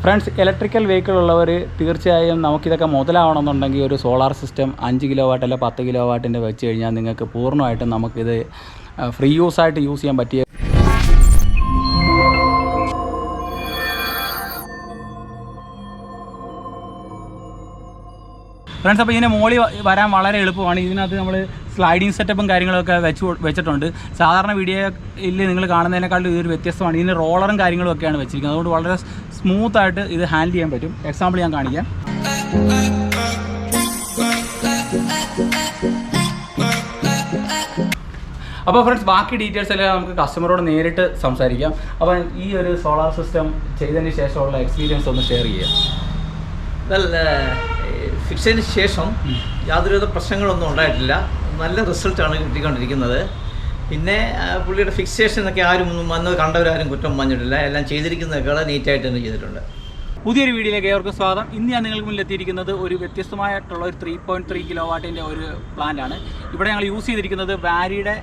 Friends, electrical vehicle ഉള്ളവർ തീർച്ചയായും നമുക്കിതൊക്കെ മുതലാവണമെന്നുണ്ടെങ്കിൽ ഒരു സോളാർ സിസ്റ്റം 5 കിലോ വാട്ട് അല്ല 10 കിലോ വാട്ടിൻ്റെ വെച്ച് കഴിഞ്ഞാൽ നിങ്ങൾക്ക് പൂർണ്ണമായിട്ടും നമുക്കിത് ഫ്രീ യൂസായിട്ട് യൂസ് ചെയ്യാൻ പറ്റിയ ഫ്രണ്ട്സ്. അപ്പോൾ ഇതിനെ മോളി വരാൻ വളരെ എളുപ്പമാണ്. ഇതിനകത്ത് നമ്മൾ സ്ലൈഡിങ് സെറ്റപ്പും കാര്യങ്ങളൊക്കെ വെച്ചിട്ടുണ്ട്. സാധാരണ വീഡിയോയിൽ നിങ്ങൾ കാണുന്നതിനേക്കാളും ഇതൊരു വ്യത്യസ്തമാണ്. ഇതിന് റോളറും കാര്യങ്ങളും ഒക്കെയാണ് വെച്ചിരിക്കുന്നത്. അതുകൊണ്ട് വളരെ സ്മൂത്തായിട്ട് ഇത് ഹാൻഡിൽ ചെയ്യാൻ പറ്റും. എക്സാമ്പിൾ ഞാൻ കാണിക്കാം. അപ്പോൾ ഫ്രണ്ട്സ്, ബാക്കി ഡീറ്റെയിൽസ് എല്ലാം നമുക്ക് കസ്റ്റമറോട് നേരിട്ട് സംസാരിക്കാം. അപ്പോൾ ഈ ഒരു സോളാർ സിസ്റ്റം ചെയ്തതിന് ശേഷമുള്ള എക്സ്പീരിയൻസ് ഒന്ന് ഷെയർ ചെയ്യാം. ഫിക്സിന് ശേഷം യാതൊരുവിധ പ്രശ്നങ്ങളൊന്നും ഉണ്ടായിട്ടില്ല. നല്ല റിസൾട്ടാണ് കിട്ടിക്കൊണ്ടിരിക്കുന്നത്. പിന്നെ പുള്ളിയുടെ ഫിക്സേഷനൊക്കെ ആരും വന്ന് കണ്ടവരാരും കുറ്റം പറഞ്ഞിട്ടില്ല. എല്ലാം ചെയ്തിരിക്കുന്നതൊക്കെ നീറ്റായിട്ട് തന്നെ ചെയ്തിട്ടുണ്ട്. പുതിയൊരു വീഡിയോയിലേക്ക് ഏവർക്കും സ്വാഗതം. ഇന്ന് ഞാൻ നിങ്ങൾക്ക് മുന്നിൽ എത്തിയിരിക്കുന്നത് ഒരു വ്യത്യസ്തമായിട്ടുള്ള ഒരു 3.3 കിലോ വാട്ടിൻ്റെ ഒരു പ്ലാന്റാണ്. ഇവിടെ ഞങ്ങൾ യൂസ് ചെയ്തിരിക്കുന്നത് വാരിയുടെ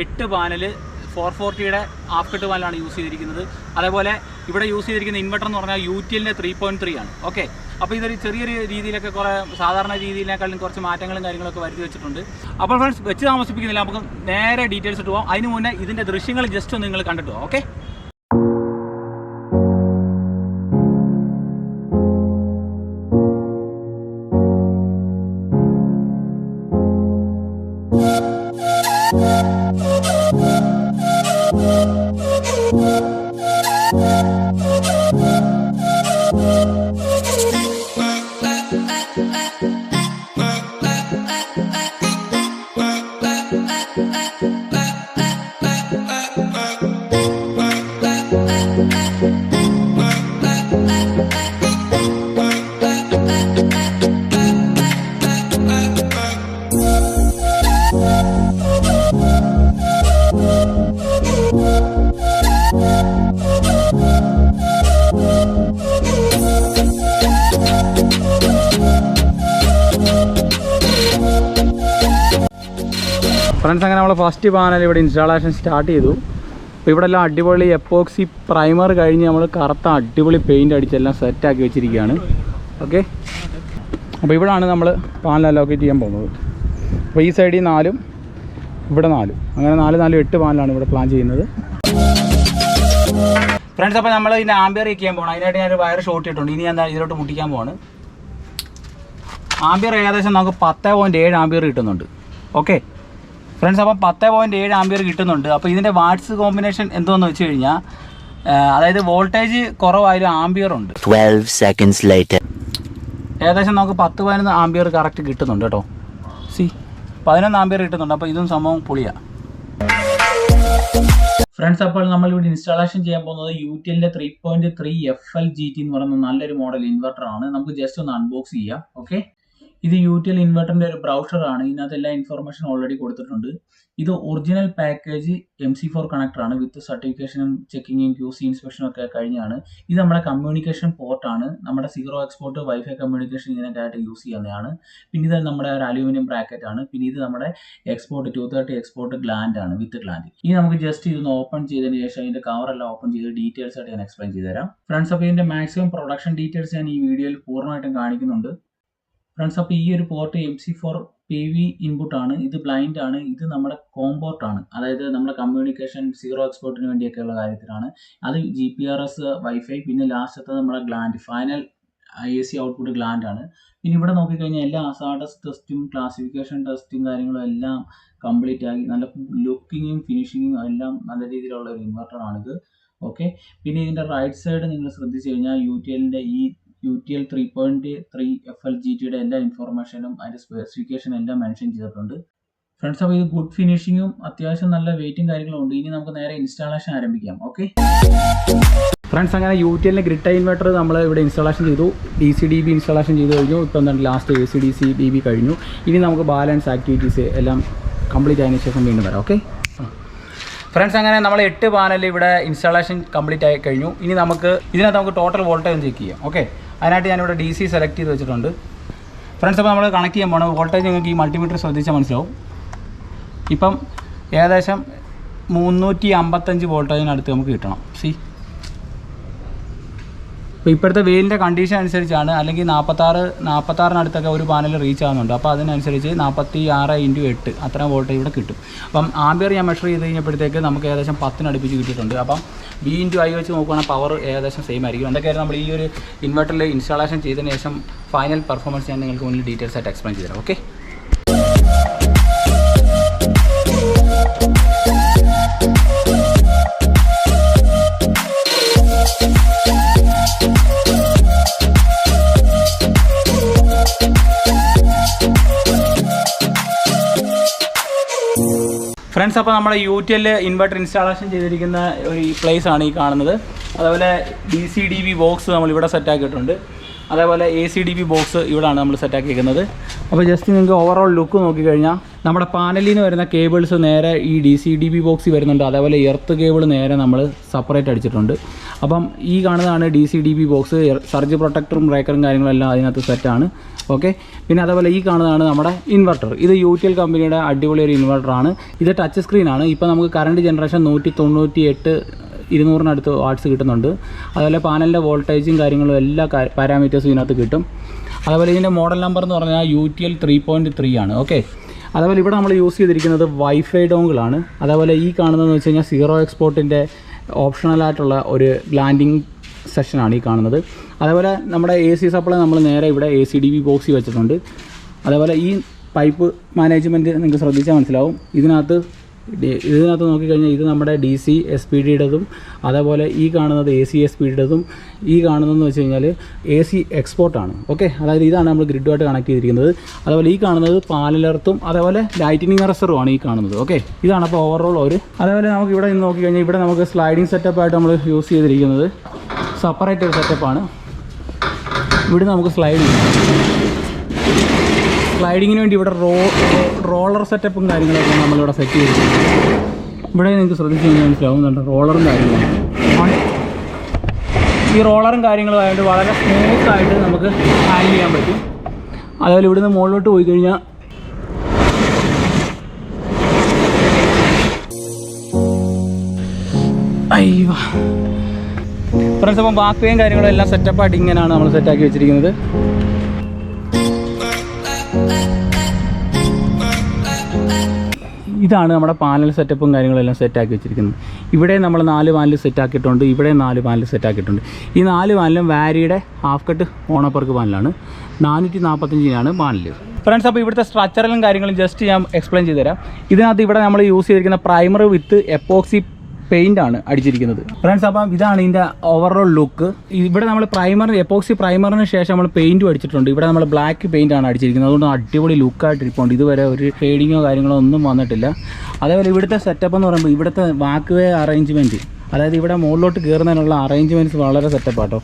8 പാനൽ 440യുടെ ഹാഫ് കട്ട് പാനലാണ് യൂസ് ചെയ്തിരിക്കുന്നത്. അതേപോലെ ഇവിടെ യൂസ് ചെയ്തിരിക്കുന്ന ഇൻവെർട്ടർ എന്ന് പറഞ്ഞാൽ UTLൻ്റെ 3.3 ആണ്. ഓക്കെ, അപ്പോൾ ഇതൊരു ചെറിയൊരു രീതിയിലൊക്കെ കുറേ സാധാരണ രീതിയിലേക്കാളും കുറച്ച് മാറ്റങ്ങളും കാര്യങ്ങളൊക്കെ വരുത്തി വെച്ചിട്ടുണ്ട്. അപ്പോൾ ഫ്രണ്ട്സ്, വെച്ച് താമസിപ്പിക്കുന്നില്ല, നമുക്ക് നേരെ ഡീറ്റെയിൽസ് ഇട്ട് പോകാം. അതിന് മുന്നേ ഇതിൻ്റെ ദൃശ്യങ്ങൾ ജസ്റ്റ് ഒന്ന് നിങ്ങൾ കണ്ടിട്ട് പോകാം. ഓക്കെ, ഫ്രണ്ട്സ്, അങ്ങനെ നമ്മൾ ഫസ്റ്റ് പാനൽ ഇവിടെ ഇൻസ്റ്റാളേഷൻ സ്റ്റാർട്ട് ചെയ്തു. അപ്പോൾ ഇവിടെ എല്ലാം അടിപൊളി എപ്പോക്സി പ്രൈമർ കഴിഞ്ഞ് നമ്മൾ കറുത്ത അടിപൊളി പെയിൻ്റ് അടിച്ചെല്ലാം സെറ്റാക്കി വെച്ചിരിക്കുകയാണ്. ഓക്കെ, അപ്പോൾ ഇവിടെയാണ് നമ്മൾ പാനൽ അലോക്കേറ്റ് ചെയ്യാൻ പോകുന്നത്. അപ്പോൾ ഈ സൈഡിൽ 4, ഇവിടെ 4, അങ്ങനെ 4 8 പാനലാണ് ഇവിടെ പ്ലാൻ ചെയ്യുന്നത്. ഫ്രണ്ട്സ്, അപ്പോൾ നമ്മൾ ഇതിൻ്റെ ആംബിയർ ചെയ്യാൻ പോകണം. അതിനായിട്ട് ഞാനൊരു വയർ ഷോർട്ട് ഇട്ടിട്ടുണ്ട്. ഇനി ഞാൻ ഇതിലോട്ട് മുട്ടിക്കാൻ പോവാണ്. ആംബിയർ ഏകദേശം നമുക്ക് 10.7 ആംബിയർ കിട്ടുന്നുണ്ട്. ഓക്കെ ഫ്രണ്ട്സ്, അപ്പോൾ 10.7 ആംബിയർ കിട്ടുന്നുണ്ട്. അപ്പോൾ ഇതിൻ്റെ വാട്ട്സ് കോമ്പിനേഷൻ എന്തോന്ന് വെച്ച് കഴിഞ്ഞാൽ, അതായത് വോൾട്ടേജ് കുറവായാലും ആംബിയർ ഉണ്ട്. 12 seconds later ഏകദേശം നമുക്ക് 10-11 ആംബിയർ കറക്റ്റ് കിട്ടുന്നുണ്ട് കേട്ടോ. 11 ആംബിയർ കിട്ടുന്നുണ്ട്. അപ്പോൾ ഇതും സംഭവം പൊളിയാണ്. ഫ്രണ്ട്സ്, അപ്പോൾ നമ്മളിവിടെ ഇൻസ്റ്റാളേഷൻ ചെയ്യാൻ പോകുന്നത് UTLൻ്റെ 3.3 FLGT എന്ന് പറയുന്ന നല്ലൊരു മോഡൽ ഇൻവെർട്ടർ ആണ്. നമുക്ക് ജസ്റ്റ് ഒന്ന് അൺബോക്സ് ചെയ്യാം. ഓക്കെ, ഇത് UTL ഇൻവെർട്ടറിൻ്റെ ഒരു ബ്രൗഷറാണ്. ഇതിനകത്ത് എല്ലാ ഇൻഫർമേഷൻ ഓൾറെഡി കൊടുത്തിട്ടുണ്ട്. ഇത് ഒറിജിനൽ പാക്കേജ് MC4 കണക്ടറാണ് വിത്ത് സർട്ടിഫിക്കേഷനും ചെക്കിങ്ങും QC ഇൻസ്പെക്ഷനും ഒക്കെ കഴിഞ്ഞാണ്. ഇത് നമ്മുടെ കമ്മ്യൂണിക്കേഷൻ പോർട്ടാണ്. നമ്മുടെ സീറോ എക്സ്പോർട്ട് വൈഫൈ കമ്മ്യൂണിക്കേഷൻ ഇതിനൊക്കെ ആയിട്ട് യൂസ് ചെയ്യുന്നതാണ്. പിന്നെ ഇത് നമ്മുടെ ഒരു അലൂമിനിയം ബ്രാക്കറ്റ് ആണ്. പിന്നെ ഇത് നമ്മുടെ എക്സ്പോർട്ട് 230 എക്സ്പോർട്ട് ഗ്ലാൻഡ് ആണ്, വിത്ത് ഗ്ലാൻഡ്. ഇനി നമുക്ക് ജസ്റ്റ് ഇതൊന്ന് ഓപ്പൺ ചെയ്തതിന് ശേഷം ഇതിൻ്റെ കവറെല്ലാം ഓപ്പൺ ചെയ്ത് ഡീറ്റെയിൽസ് ആയിട്ട് ഞാൻ എക്സ്പ്ലെയിൻ ചെയ്തുതരാം. ഫ്രണ്ട്സ്, അപ്പോൾ ഇതിൻ്റെ മാക്സിമം പ്രൊഡക്ഷൻ ഡീറ്റെയിൽസ് ഞാൻ ഈ വീഡിയോയിൽ പൂർണ്ണമായിട്ടും കാണിക്കുന്നുണ്ട്. ഫ്രണ്ട്സ്, അപ്പോൾ ഈ ഒരു പോർട്ട് MC4 PV ഇൻപുട്ട് ആണ്. ഇത് ബ്ലൈൻഡ് ആണ്. ഇത് നമ്മുടെ കോമ്പോർട്ട് ആണ്. അതായത് നമ്മുടെ കമ്മ്യൂണിക്കേഷൻ സീറോ എക്സ്പോർട്ടിന് വേണ്ടിയൊക്കെയുള്ള കാര്യത്തിലാണ്. അത് GPRS വൈഫൈ. പിന്നെ ലാസ്റ്റത്തെ നമ്മുടെ gland final AC output gland ആണ്. പിന്നെ ഇവിടെ നോക്കിക്കഴിഞ്ഞാൽ എല്ലാ അസാഡസ് ടെസ്റ്റും ക്ലാസിഫിക്കേഷൻ ടെസ്റ്റും കാര്യങ്ങളും എല്ലാം കംപ്ലീറ്റ് ആക്കി നല്ല ലുക്കിങ്ങും ഫിനിഷിങ്ങും എല്ലാം നല്ല രീതിയിലുള്ള ഒരു ഇൻവെർട്ടറാണിത്. ഓക്കെ, പിന്നെ ഇതിൻ്റെ റൈറ്റ് സൈഡ് നിങ്ങൾ ശ്രദ്ധിച്ചു കഴിഞ്ഞാൽ UTLൻ്റെ ഈ UTL 3.3 FLGTയുടെ എല്ലാ ഇൻഫോർമേഷനും അതിൻ്റെ സ്പെസിഫിക്കേഷൻ എല്ലാം മെൻഷൻ ചെയ്തിട്ടുണ്ട്. ഫ്രണ്ട്സ്, അപ്പോൾ ഇത് ഗുഡ് ഫിനിഷിങ്ങും അത്യാവശ്യം നല്ല വെയിറ്റും കാര്യങ്ങളും ഉണ്ട്. ഇനി നമുക്ക് നേരെ ഇൻസ്റ്റാളേഷൻ ആരംഭിക്കാം. ഓക്കെ ഫ്രണ്ട്സ്, അങ്ങനെ UTLൻ്റെ ഗ്രിഡ് ഇൻവെർട്ടർ നമ്മൾ ഇവിടെ ഇൻസ്റ്റാളേഷൻ ചെയ്തു. DC-DB ഇൻസ്റ്റാളേഷൻ ചെയ്ത് കഴിഞ്ഞു. ഇപ്പം എന്താണ് ലാസ്റ്റ് AC-DC-DB കഴിഞ്ഞു. ഇനി നമുക്ക് ബാലൻസ് ആക്ടിവിറ്റീസ് എല്ലാം കംപ്ലീറ്റ് ആയതിനു ശേഷം വീണ്ടും വരാം. ഓക്കെ ഫ്രണ്ട്സ്, അങ്ങനെ നമ്മൾ 8 പാനൽ ഇവിടെ ഇൻസ്റ്റാളേഷൻ കംപ്ലീറ്റ് ആയി കഴിഞ്ഞു. ഇനി ഇതിനകത്ത് നമുക്ക് ടോട്ടൽ വോൾട്ടേജ് ചെക്ക് ചെയ്യാം. ഓക്കെ, അതിനായിട്ട് ഞാനിവിടെ DC സെലക്ട് ചെയ്ത് വെച്ചിട്ടുണ്ട്. ഫ്രണ്ട്സ്, അപ്പോൾ നമ്മൾ കണക്ട് ചെയ്യാൻ പോകണം. വോൾട്ടേജ് നിങ്ങൾക്ക് ഈ മൾട്ടിമീറ്റർ ശ്രദ്ധിച്ചാൽ മനസ്സിലാവും. ഇപ്പം ഏകദേശം 355 വോൾട്ടേജിനടുത്ത് നമുക്ക് കിട്ടണം. അപ്പോൾ ഇപ്പോഴത്തെ വെയിലിൻ്റെ കണ്ടീഷൻ അനുസരിച്ചാണ്, അല്ലെങ്കിൽ 46-46 ഒരു പാനൽ റീച്ച് ആകുന്നുണ്ട്. അപ്പോൾ അതിനനുസരിച്ച് 46 × 8 അത്രയും വോൾട്ടേജ് ഇവിടെ കിട്ടും. അപ്പം ആംബിയർ ഞാൻ മെഷർ ചെയ്ത് കഴിഞ്ഞപ്പോഴത്തേക്ക് നമുക്ക് ഏകദേശം 10 അടുപ്പിച്ച് കിട്ടിയിട്ടുണ്ട്. അപ്പം V × I വെച്ച് നോക്കുകയാണെങ്കിൽ പവർ ഏകദേശം സെയിം ആയിരിക്കും. എന്തൊക്കെയായിരുന്നു നമ്മൾ ഈ ഒരു ഇൻവെർട്ടറിൽ ഇൻസ്റ്റാളേഷൻ ചെയ്തതിന് ശേഷം ഫൈനൽ പെർഫോമൻസ് ഞാൻ നിങ്ങൾക്ക് മുന്നിൽ ഡീറ്റെയിൽസ് ആയിട്ട് എക്സ്പ്ലെയിൻ ചെയ്തുതരാം. ഓക്കെ. ഫ്രണ്ട്സ്, അപ്പോൾ നമ്മുടെ UTL ഇൻവെർട്ടർ ഇൻസ്റ്റാളേഷൻ ചെയ്തിരിക്കുന്ന ഒരു പ്ലേസ് ആണ് ഈ കാണുന്നത്. അതേപോലെ DC-DB ബോക്സ് നമ്മളിവിടെ സെറ്റാക്കിയിട്ടുണ്ട്. അതേപോലെ AC-DB ബോക്സ് ഇവിടെയാണ് നമ്മൾ സെറ്റാക്കിയിരിക്കുന്നത്. അപ്പോൾ ജസ്റ്റ് നിങ്ങൾക്ക് ഓവറോൾ ലുക്ക് നോക്കിക്കഴിഞ്ഞാൽ നമ്മുടെ പാനലിൽ നിന്ന് വരുന്ന കേബിൾസ് നേരെ ഈ DC-DB ബോക്സിൽ വരുന്നുണ്ട്. അതേപോലെ എർത്ത് കേബിൾ നേരെ നമ്മൾ സെപ്പറേറ്റ് അടിച്ചിട്ടുണ്ട്. അപ്പം ഈ കാണുന്നതാണ് DC-DB ബോക്സ്. സർജ് പ്രൊട്ടക്ടറും ബ്രേക്കറും കാര്യങ്ങളെല്ലാം അതിനകത്ത് സെറ്റാണ്. ഓക്കെ. പിന്നെ അതേപോലെ ഈ കാണുന്നതാണ് നമ്മുടെ ഇൻവെർട്ടർ. ഇത് UTL കമ്പനിയുടെ അടിപൊളി ഒരു ഇൻവെർട്ടറാണ്. ഇത് ടച്ച് സ്ക്രീനാണ്. ഇപ്പോൾ നമുക്ക് കറണ്ട് ജനറേഷൻ 198 200 വാട്ട്സ് കിട്ടുന്നുണ്ട്. അതുപോലെ പാനലിൻ്റെ വോൾട്ടേജും കാര്യങ്ങളും എല്ലാ പാരാമീറ്റേഴ്സും ഇതിനകത്ത് കിട്ടും. അതുപോലെ ഇതിൻ്റെ മോഡൽ നമ്പർ എന്ന് പറഞ്ഞാൽ UTL 3.3 ആണ്. ഓക്കെ. അതുപോലെ ഇവിടെ നമ്മൾ യൂസ് ചെയ്തിരിക്കുന്നത് വൈഫൈ ഡോങ്കിളാണ്. അതേപോലെ ഈ കാണുന്നതെന്ന് വെച്ച് കഴിഞ്ഞാൽ 0 എക്സ്പോർട്ടിൻ്റെ ഓപ്ഷണലായിട്ടുള്ള ഒരു ഗ്ലാൻഡിങ് സെക്ഷനാണ് ഈ കാണുന്നത്. അതേപോലെ നമ്മുടെ AC സപ്ലൈ നമ്മൾ നേരെ ഇവിടെ AC-DB ബോക്സിൽ വെച്ചിട്ടുണ്ട്. അതേപോലെ ഈ പൈപ്പ് മാനേജ്മെൻറ്റ് നിങ്ങൾക്ക് ശ്രദ്ധിച്ചാൽ മനസ്സിലാവും. ഇതിനകത്ത് നോക്കിക്കഴിഞ്ഞാൽ ഇത് നമ്മുടെ DC SPD-യുടേതും അതേപോലെ ഈ കാണുന്നത് AC SPD-യുടേതും ഈ കാണുന്നതെന്ന് വെച്ച് കഴിഞ്ഞാൽ AC എക്സ്പോർട്ടാണ്. ഓക്കെ. അതായത് ഇതാണ് നമ്മൾ ഗ്രിഡുമായിട്ട് കണക്ട് ചെയ്തിരിക്കുന്നത്. അതേപോലെ ഈ കാണുന്നത് പാനലെർത്തും അതേപോലെ ലൈറ്റനിങ് അറസ്റ്ററുമാണ് ഈ കാണുന്നത്. ഓക്കെ. ഇതാണ് അപ്പോൾ ഓവറോൾ ഒരു. അതേപോലെ നമുക്ക് ഇവിടെ നിന്ന് നോക്കിക്കഴിഞ്ഞാൽ ഇവിടെ നമുക്ക് സ്ലൈഡിങ് സെറ്റപ്പായിട്ട് നമ്മൾ യൂസ് ചെയ്തിരിക്കുന്നത് സെപ്പറേറ്റ് ഒരു സെറ്റപ്പാണ്. ഇവിടെ നമുക്ക് സ്ലൈഡിങ്ങിന് വേണ്ടി ഇവിടെ റോളർ സെറ്റപ്പും കാര്യങ്ങളൊക്കെ നമ്മളിവിടെ സെറ്റ് ചെയ്തിട്ടുണ്ട്. ഇവിടെ നിങ്ങൾക്ക് ശ്രദ്ധിച്ച് കഴിഞ്ഞാൽ മനസ്സിലാവുന്നുണ്ട് റോളറും കാര്യങ്ങളും. ഈ റോളറും കാര്യങ്ങളും ആയതുകൊണ്ട് വളരെ സ്മൂത്തായിട്ട് നമുക്ക് ഹാൻഡിൽ ചെയ്യാൻ പറ്റും. അതുപോലെ ഇവിടുന്ന് മുകളിലോട്ട് പോയി കഴിഞ്ഞാൽ അയ്യോ ഫ്രണ്ട്സ്, അപ്പം ബാക്കിയും കാര്യങ്ങളും എല്ലാം സെറ്റപ്പായിട്ട് ഇങ്ങനെയാണ് നമ്മൾ സെറ്റാക്കി വെച്ചിരിക്കുന്നത്. ഇതാണ് നമ്മുടെ പാനൽ സെറ്റപ്പും കാര്യങ്ങളെല്ലാം സെറ്റാക്കി വെച്ചിരിക്കുന്നത്. ഇവിടെ നമ്മൾ 4 പാനൽ സെറ്റാക്കിയിട്ടുണ്ട്. ഇവിടെ 4 പാനൽ സെറ്റാക്കിയിട്ടുണ്ട്. ഈ 4 പാനലും വാരിയുടെ ഹാഫ് കട്ട് ഓണപ്പർക്ക് പാനലാണ്. 445 പാനൽ. ഫ്രണ്ട്സ്, അപ്പോൾ ഇവിടുത്തെ സ്ട്രക്ചറലും കാര്യങ്ങളും ജസ്റ്റ് ഞാൻ എക്സ്പ്ലെയിൻ ചെയ്തുതരാം. ഇതിനകത്ത് ഇവിടെ നമ്മൾ യൂസ് ചെയ്തിരിക്കുന്ന പ്രൈമർ വിത്ത് എപ്പോക്സി പെയിൻ്റ് ആണ് അടിച്ചിരിക്കുന്നത്. ഫ്രണ്ട്സ്, അപ്പം ഇതാണ് ഇതിൻ്റെ ഓവറോൾ ലുക്ക്. ഇവിടെ നമ്മൾ എപ്പോക്സി പ്രൈമറിന് ശേഷം നമ്മൾ പെയിൻറ്റും അടിച്ചിട്ടുണ്ട്. ഇവിടെ നമ്മൾ ബ്ലാക്ക് പെയിൻ്റ് ആണ് അടിച്ചിരിക്കുന്നത്. അതുകൊണ്ട് അടിപൊളി ലുക്കായിട്ടിരിപ്പുണ്ട്. ഇതുവരെ ഒരു ഷെയ്ഡിങ്ങോ കാര്യങ്ങളോ ഒന്നും വന്നിട്ടില്ല. അതേപോലെ ഇവിടുത്തെ സെറ്റപ്പ് എന്ന് പറയുമ്പോൾ ഇവിടുത്തെ വാക്ക് വേ അറേഞ്ച്മെൻറ്റ്, അതായത് ഇവിടെ മുകളിലോട്ട് കയറുന്നതിനുള്ള അറേഞ്ച്മെൻറ്റ്സ് വളരെ സെറ്റപ്പാട്ടോ.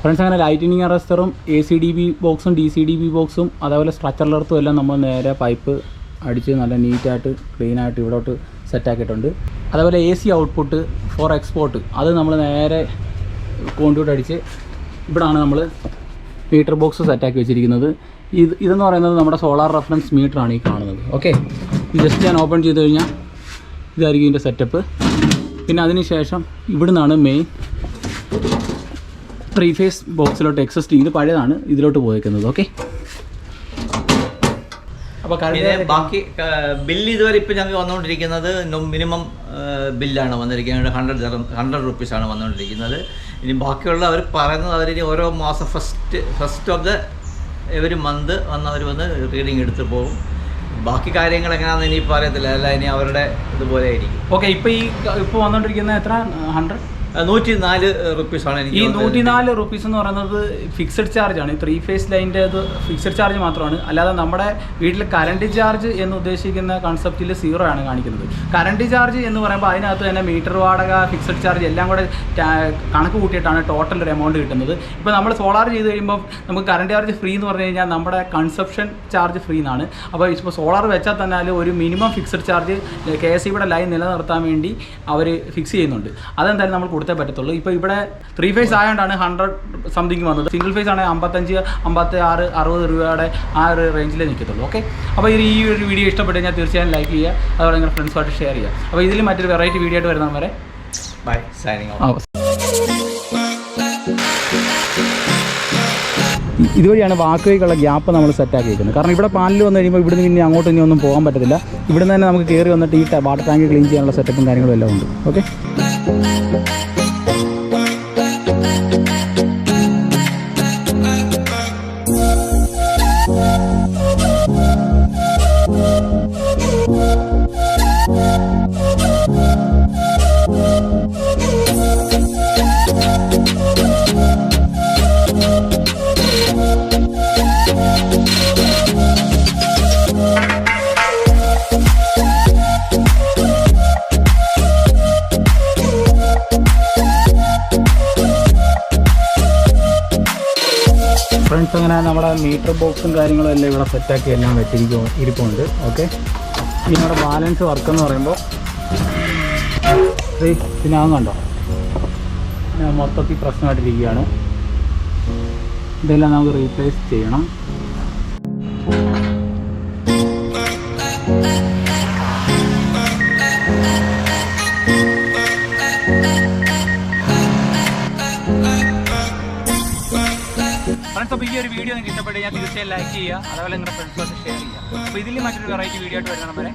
ഫ്രണ്ട്സ്, അങ്ങനെ ലൈറ്റനിങ് അറസ്റ്ററും AC-DB ബോക്സും DC-DB ബോക്സും അതേപോലെ സ്ട്രക്ചറിലെർത്തും എല്ലാം നമ്മൾ നേരെ പൈപ്പ് അടിച്ച് നല്ല നീറ്റായിട്ട് ക്ലീനായിട്ട് ഇവിടോട്ട് സെറ്റാക്കിയിട്ടുണ്ട്. അതേപോലെ AC ഔട്ട്പുട്ട് ഫോർ എക്സ്പോർട്ട് അത് നമ്മൾ നേരെ കോൺഡ്യൂട്ട് അടിച്ച് ഇവിടാണ് നമ്മൾ മീറ്റർ ബോക്സ് സെറ്റാക്കി വെച്ചിരിക്കുന്നത്. ഇതെന്ന് പറയുന്നത് നമ്മുടെ സോളാർ റെഫറൻസ് മീറ്ററാണ് ഈ കാണുന്നത്. ഓക്കെ. ജസ്റ്റ് ഞാൻ ഓപ്പൺ ചെയ്ത് കഴിഞ്ഞാൽ ഇതായിരിക്കും ഇതിൻ്റെ സെറ്റപ്പ്. പിന്നെ അതിന് ശേഷം ഇവിടുന്നാണ് മെയിൻ 3 ഫേസ് ബോക്സിലോട്ട് എക്സിസ്റ്റ്. ഇത് പഴയതാണ്, ഇതിലോട്ട് പോയേക്കുന്നത്. ഓക്കെ. അപ്പോൾ ബാക്കി ബില്ല് ഇതുവരെ ഇപ്പോൾ ഞങ്ങൾക്ക് വന്നുകൊണ്ടിരിക്കുന്നത് മിനിമം ബില്ലാണ് വന്നിരിക്കുന്നത്. 100 റുപ്പീസാണ് വന്നുകൊണ്ടിരിക്കുന്നത്. ഇനി ബാക്കിയുള്ള അവർ പറയുന്നത് അവരിനി ഓരോ മാസം first of the every month അവർ വന്ന് റീഡിങ് എടുത്ത് പോകും. ബാക്കി കാര്യങ്ങൾ എങ്ങനെയാണെന്ന് ഇനിയിപ്പോൾ അറിയത്തില്ല. അല്ല, ഇനി അവരുടെ ഇതുപോലെ ആയിരിക്കും. ഓക്കെ. ഇപ്പോൾ വന്നുകൊണ്ടിരിക്കുന്നത് എത്ര? 104 റുപ്പീസാണ്. ഈ 104 റുപ്പീസ് എന്ന് പറയുന്നത് ഫിക്സഡ് ചാർജാണ്. ഈ 3 ഫേസ് ലൈൻ്റെ അത് ഫിക്സഡ് ചാർജ് മാത്രമാണ്. അല്ലാതെ നമ്മുടെ വീട്ടിൽ കറണ്ട് ചാർജ് എന്ന് ഉദ്ദേശിക്കുന്ന കൺസെപ്റ്റിൽ 0 ആണ് കാണിക്കുന്നത്. കറണ്ട് ചാർജ് എന്ന് പറയുമ്പോൾ അതിനകത്ത് തന്നെ മീറ്റർ വാടക, ഫിക്സഡ് ചാർജ് എല്ലാം കൂടെ കണക്ക് കൂട്ടിയിട്ടാണ് ടോട്ടൽ ഒരു എമൗണ്ട് കിട്ടുന്നത്. ഇപ്പോൾ നമ്മൾ സോളാർ ചെയ്ത് കഴിയുമ്പോൾ നമുക്ക് കറണ്ട് ചാർജ് ഫ്രീ എന്ന് പറഞ്ഞു കഴിഞ്ഞാൽ നമ്മുടെ കൺസപ്ഷൻ ചാർജ് ഫ്രീ എന്നാണ്. അപ്പോൾ ഇപ്പോൾ സോളാർ വെച്ചാൽ തന്നെ ഒരു മിനിമം ഫിക്സഡ് ചാർജ് KSEBയുടെ ലൈൻ നിലനിർത്താൻ വേണ്ടി അവർ ഫിക്സ് ചെയ്യുന്നുണ്ട്. അതെന്തായാലും നമ്മൾ കൊടുത്തേ പറ്റത്തുള്ളൂ. ഇപ്പോൾ ഇവിടെ 3 ഫേസ് ആയതുകൊണ്ടാണ് 100 സംതിങ് വന്നത്. സിംഗിൾ ഫേസ് ആണെങ്കിൽ 55, 56, 60 രൂപയുടെ ആ ഒരു റേഞ്ചിലേ നിൽക്കത്തുള്ളൂ. ഓക്കെ. അപ്പോൾ ഈ ഒരു വീഡിയോ ഇഷ്ടപ്പെട്ട് കഴിഞ്ഞാൽ തീർച്ചയായും ലൈക്ക് ചെയ്യുക. അതുപോലെ നിങ്ങളുടെ ഫ്രണ്ട്സുമായിട്ട് ഷെയർ ചെയ്യുക. അപ്പോൾ ഇതിൽ മറ്റൊരു വെറൈറ്റി വീഡിയോ ആയിട്ട് വരുന്നവരെ ബൈ, സൈനിങ് ഓഫ്. ഇതുവഴിയാണ് വാക്കുകൾക്കുള്ള ഗ്യാപ്പ് നമ്മൾ സെറ്റാക്കി വയ്ക്കുന്നത്. കാരണം ഇവിടെ പാനൽ വന്നു കഴിയുമ്പോൾ ഇവിടുന്ന് പിന്നെ അങ്ങോട്ട് ഇനി ഒന്നും പോകാൻ പറ്റത്തില്ല. ഇവിടുന്ന് തന്നെ നമുക്ക് കയറി വന്നിട്ട് ഈ വാട്ടർ ടാങ്ക് ക്ലീൻ ചെയ്യാനുള്ള സെറ്റപ്പും കാര്യങ്ങളും എല്ലാം ഉണ്ട്. ഓക്കെ, ഫ്രണ്ട്സ്, അങ്ങനെ നമ്മുടെ മീറ്റർ ബോക്സും കാര്യങ്ങളും എല്ലാം ഇവിടെ സെറ്റാക്കി എല്ലാം ഇരിപ്പുണ്ട്. ഓക്കെ, ഇനി നമ്മുടെ ബാലൻസ് വർക്ക് എന്ന് പറയുമ്പോൾ ഇതിനകം കണ്ടോ മൊത്തത്തിൽ പ്രശ്നമായിട്ടിരിക്കുകയാണ്. ഇതെല്ലാം നമുക്ക് റീപ്ലേസ് ചെയ്യണം. ഫ്രണ്ട്സ്, അപ്പോൾ ഈ ഒരു വീഡിയോ നിങ്ങൾക്ക് ഇഷ്ടപ്പെട്ട് ഞാൻ തീർച്ചയായും ലൈക്ക് ചെയ്യുക, അതുപോലെ നിങ്ങളുടെ ഫ്രണ്ട്സുമായിട്ട് ഷെയർ ചെയ്യുക. അപ്പോൾ ഇതിൽ മറ്റൊരു വെറൈറ്റി വീഡിയോ ആയിട്ട് വരുന്ന വരെ